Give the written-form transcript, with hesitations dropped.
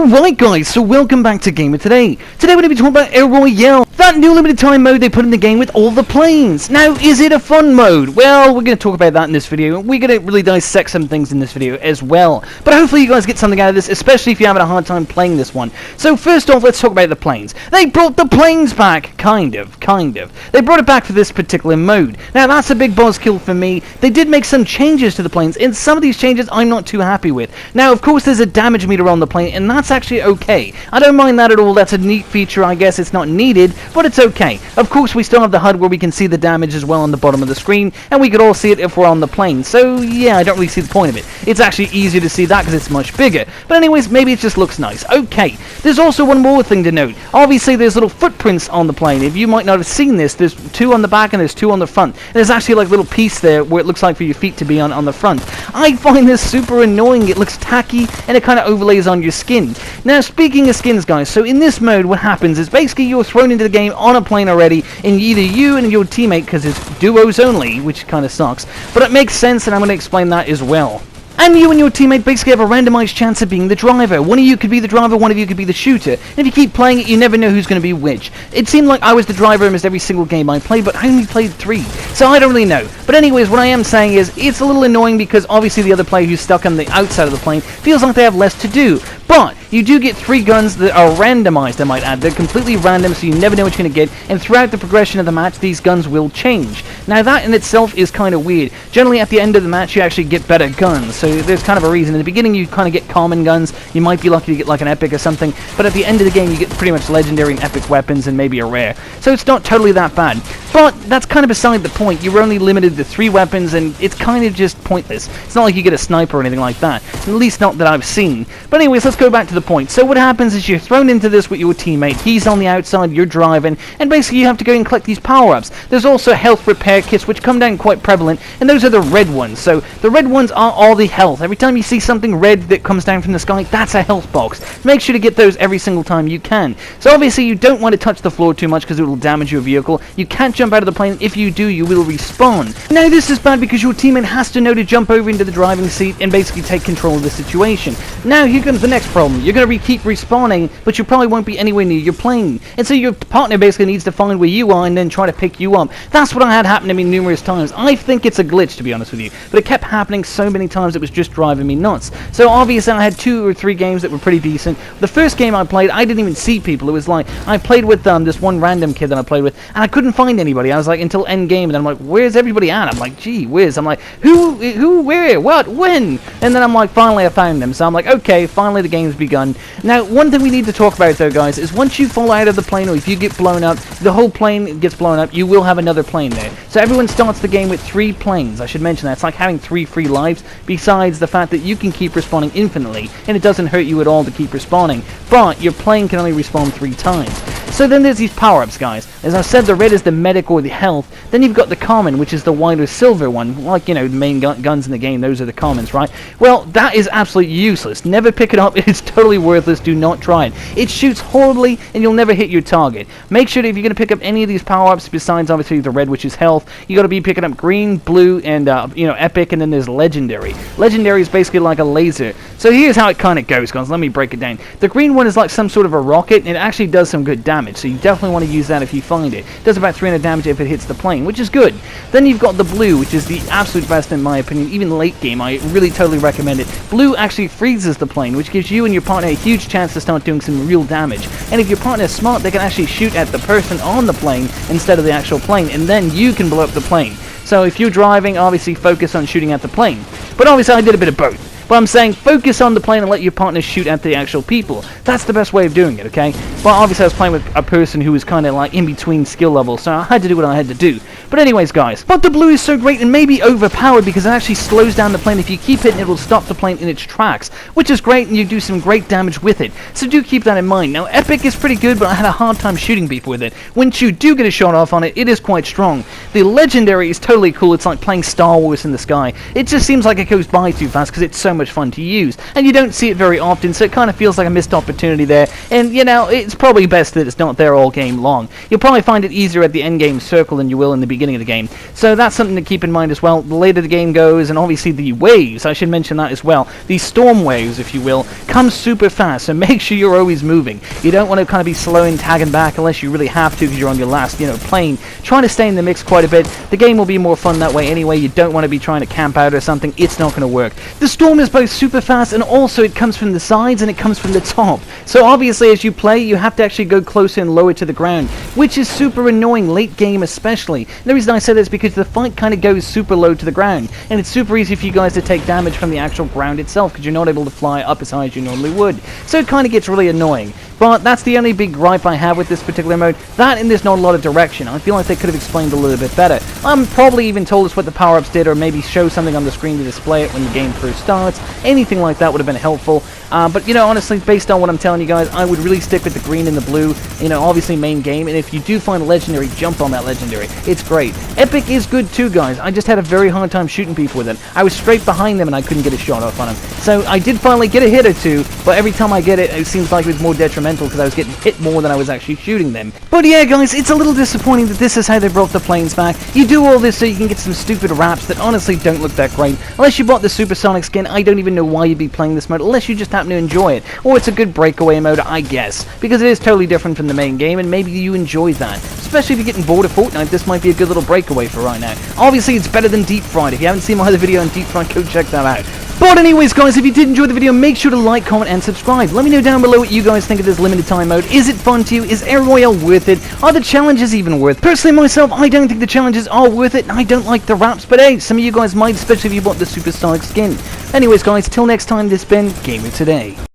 Alright guys, so welcome back to Gamer Today. Today we're going to be talking about Royale, that new limited time mode they put in the game with all the planes. Now, is it a fun mode? Well, we're going to talk about that in this video, and we're going to really dissect some things in this video as well. But hopefully you guys get something out of this, especially if you're having a hard time playing this one. So first off, let's talk about the planes. They brought the planes back, kind of. They brought it back for this particular mode. Now, that's a big buzzkill for me. They did make some changes to the planes, and some of these changes I'm not too happy with. Now, of course, there's a damage meter on the plane, and that's actually okay. I don't mind that at all. That's a neat feature. I guess it's not needed, but it's okay. Of course, we still have the HUD where we can see the damage as well on the bottom of the screen, and we could all see it if we're on the plane. So yeah, I don't really see the point of it. It's actually easier to see that because it's much bigger. But anyways, maybe it just looks nice. Okay, there's also one more thing to note. Obviously, there's little footprints on the plane. If you might not have seen this, there's two on the back and there's two on the front. And there's actually like a little piece there where it looks like for your feet to be on the front. I find this super annoying. It looks tacky and it kind of overlays on your skin. Now, speaking of skins, guys, so in this mode, what happens is basically you're thrown into the game on a plane already, and either you and your teammate, because it's duos only, which kind of sucks, but it makes sense, and I'm going to explain that as well. And you and your teammate basically have a randomized chance of being the driver. One of you could be the driver, one of you could be the shooter. And if you keep playing it, you never know who's going to be which. It seemed like I was the driver almost every single game I played, but I only played 3. So I don't really know. But anyways, what I am saying is, it's a little annoying because obviously the other player who's stuck on the outside of the plane feels like they have less to do. But you do get 3 guns that are randomized, I might add. They're completely random, so you never know what you're going to get. And throughout the progression of the match, these guns will change. Now, that in itself is kind of weird. Generally, at the end of the match, you actually get better guns. So there's kind of a reason. In the beginning, you kind of get common guns. You might be lucky to get like an epic or something. But at the end of the game, you get pretty much legendary and epic weapons and maybe a rare. So it's not totally that bad. But that's kind of beside the point. You're only limited to 3 weapons, and it's kind of just pointless. It's not like you get a sniper or anything like that. At least not that I've seen. But anyways, let's go back to the point. So what happens is you're thrown into this with your teammate. He's on the outside, you're driving, and basically you have to go and collect these power-ups. There's also health repair kits, which come down quite prevalent, and those are the red ones. So the red ones are all the health. Every time you see something red that comes down from the sky, that's a health box. Make sure to get those every single time you can. So obviously you don't want to touch the floor too much because it will damage your vehicle. You can't jump out of the plane. If you do, you will respawn. Now this is bad because your teammate has to know to jump over into the driving seat and basically take control of the situation. Now here comes the next problem. You're going to keep respawning, but you probably won't be anywhere near your plane. And so your partner basically needs to find where you are and then try to pick you up. That's what I had happen to me numerous times. I think it's a glitch, to be honest with you, but it kept happening so many times it was just driving me nuts. So obviously I had 2 or 3 games that were pretty decent. The first game I played, I didn't even see people. It was like, I played with this one random kid that I played with, and I couldn't find anybody. I was like, until end game, and I'm like, where's everybody at? I'm like, gee whiz. I'm like, who, where, what, when? And then I'm like, finally I found them. So I'm like, okay, finally the game's begun. Now, one thing we need to talk about though, guys, is once you fall out of the plane, or if you get blown up, the whole plane gets blown up, you will have another plane there. So everyone starts the game with 3 planes. I should mention that. It's like having 3 free lives, besides the fact that you can keep respawning infinitely, and it doesn't hurt you at all to keep respawning, but your plane can only respawn 3 times. So then there's these power-ups, guys. As I said, the red is the medic or the health. Then you've got the common, which is the wider silver one. Like, you know, the main guns in the game, those are the commons, right? Well, that is absolutely useless. Never pick it up. It's totally worthless. Do not try it. It shoots horribly, and you'll never hit your target. Make sure that if you're going to pick up any of these power-ups, besides obviously the red, which is health, you got to be picking up green, blue, and, you know, epic, and then there's legendary. Legendary is basically like a laser. So here's how it kind of goes, guys. Let me break it down. The green one is like some sort of a rocket, and it actually does some good damage, so you definitely want to use that if you find it. It does about 300 damage if it hits the plane, which is good. Then you've got the blue, which is the absolute best in my opinion. Even late game, I really totally recommend it. Blue actually freezes the plane, which gives you and your partner a huge chance to start doing some real damage. And if your partner is smart, they can actually shoot at the person on the plane instead of the actual plane, and then you can blow up the plane. So if you're driving, obviously focus on shooting at the plane. But obviously I did a bit of both. But I'm saying focus on the plane and let your partner shoot at the actual people. That's the best way of doing it, okay? But obviously I was playing with a person who was kind of like in between skill levels, so I had to do what I had to do. But anyways, guys, but the blue is so great and maybe overpowered because it actually slows down the plane. If you keep it, it will stop the plane in its tracks, which is great, and you do some great damage with it. So do keep that in mind. Now, epic is pretty good, but I had a hard time shooting people with it. Once you do get a shot off on it, it is quite strong. The legendary is totally cool. It's like playing Star Wars in the sky. It just seems like it goes by too fast because it's so much fun to use, and you don't see it very often, so it kind of feels like a missed opportunity there. And you know, it's probably best that it's not there all game long. You'll probably find it easier at the end game circle than you will in the beginning of the game. So that's something to keep in mind as well. The later the game goes, and obviously the waves, I should mention that as well. These storm waves, if you will, come super fast, so make sure you're always moving. You don't want to kind of be slowing, tagging back unless you really have to because you're on your last, plane. Trying to stay in the mix quite a bit. The game will be more fun that way anyway. You don't want to be trying to camp out or something. It's not going to work. The storm is both super fast and also it comes from the sides and it comes from the top. So obviously as you play, you have to actually go closer and lower to the ground, which is super annoying late game especially. And the reason I say that is because the fight kind of goes super low to the ground, and it's super easy for you guys to take damage from the actual ground itself because you're not able to fly up as high as you normally would. So it kind of gets really annoying. But that's the only big gripe I have with this particular mode. That and there's not a lot of direction. I feel like they could have explained a little bit better. Probably even told us what the power-ups did, or maybe show something on the screen to display it when the game first starts. Anything like that would have been helpful. But honestly, based on what I'm telling you guys, I would really stick with the green and the blue. Obviously main game. And if you do find a legendary, jump on that legendary. It's great. Epic is good too, guys. I just had a very hard time shooting people with it. I was straight behind them and I couldn't get a shot off on them. So I did finally get a hit or two, but every time I get it, it seems like it was more detrimental because I was getting hit more than I was actually shooting them. But yeah, guys, it's a little disappointing that this is how they brought the planes back. You do all this so you can get some stupid wraps that honestly don't look that great. Unless you bought the supersonic skin, I don't even know why you'd be playing this mode, unless you just happen to enjoy it. Or it's a good breakaway mode, I guess, because it is totally different from the main game, and maybe you enjoy that. Especially if you're getting bored of Fortnite, this might be a good little breakaway for right now. Obviously, it's better than Deep Fried. If you haven't seen my other video on Deep Fried, go check that out. But anyways, guys, if you did enjoy the video, make sure to like, comment, and subscribe. Let me know down below what you guys think of this limited time mode. Is it fun to you? Is Air Royale worth it? Are the challenges even worth it? Personally, myself, I don't think the challenges are worth it, and I don't like the wraps, but hey, some of you guys might, especially if you bought the supersonic skin. Anyways, guys, till next time, this has been Gamer Today.